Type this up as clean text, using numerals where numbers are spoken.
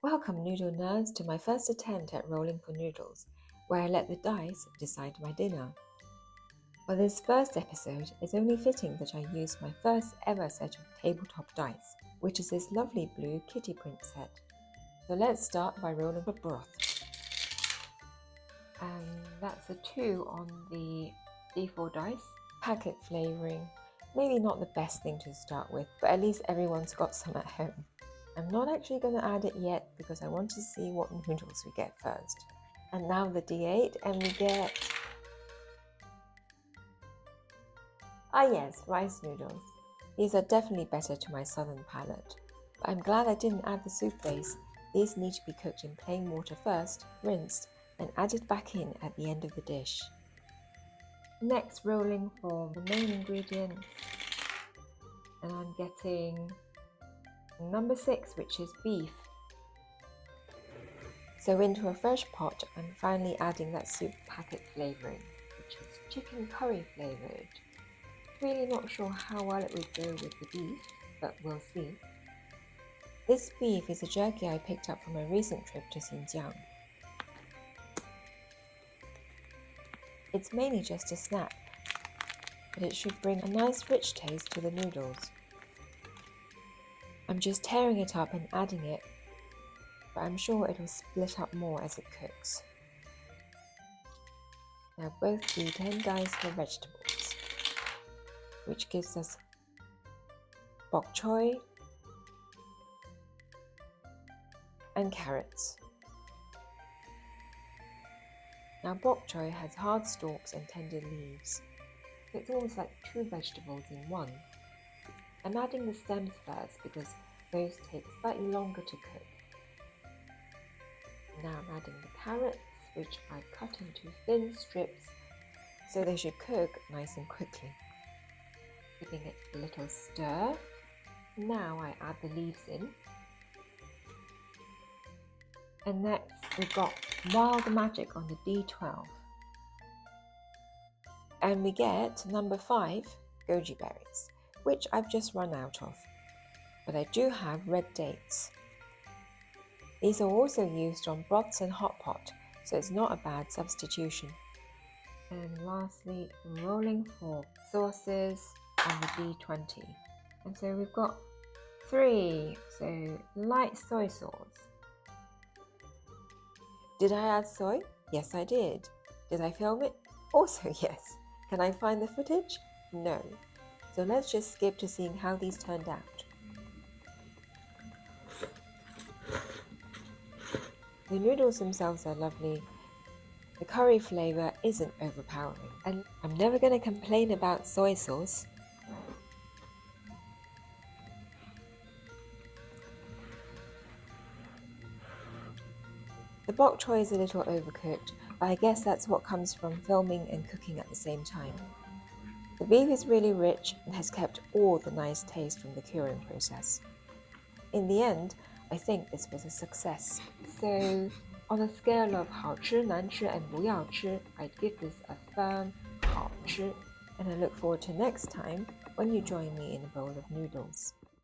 Welcome, noodle nerds, to my first attempt at rolling for noodles, where I let the dice decide my dinner. For this first episode, it's only fitting that I use my first ever set of tabletop dice, which is this lovely blue kitty print set. So let's start by rolling for broth. And that's a 2 on the D4 dice. Packet flavouring, maybe not the best thing to start with, but at least everyone's got some at home. I'm not actually going to add it yet because I want to see what noodles we get first. And now the D8, and we get... yes, rice noodles. These are definitely better to my southern palate. But I'm glad I didn't add the soup base. These need to be cooked in plain water first, rinsed, and added back in at the end of the dish. Next, rolling for the main ingredients. And I'm getting number 6, which is beef. So into a fresh pot, I'm finally adding that soup packet flavouring, which is chicken curry flavoured. Really not sure how well it would go with the beef, but we'll see. This beef is a jerky I picked up from a recent trip to Xinjiang. It's mainly just a snack, but it should bring a nice rich taste to the noodles. I'm just tearing it up and adding it, but I'm sure it'll split up more as it cooks. Now both D10 dice for vegetables, which gives us bok choy and carrots. Now bok choy has hard stalks and tender leaves. It's almost like 2 vegetables in one. I'm adding the stems first because those take slightly longer to cook. Now I'm adding the carrots, which I cut into thin strips so they should cook nice and quickly. Giving it a little stir. Now I add the leaves in. And next we've got wild magic on the D12. And we get number 5, goji berries, which I've just run out of. But I do have red dates. These are also used on broths and hot pot, so it's not a bad substitution. And lastly, rolling for sauces on the D20. And so we've got 3, so light soy sauce. Did I add soy? Yes, I did. Did I film it? Also yes. Can I find the footage? No. So let's just skip to seeing how these turned out. The noodles themselves are lovely. The curry flavour isn't overpowering, and I'm never going to complain about soy sauce. The bok choy is a little overcooked, but I guess that's what comes from filming and cooking at the same time. The beef is really rich and has kept all the nice taste from the curing process. In the end, I think this was a success. So, on a scale of 好吃, 难吃, and 不要吃, I'd give this a firm 好吃. And I look forward to next time when you join me in a bowl of noodles.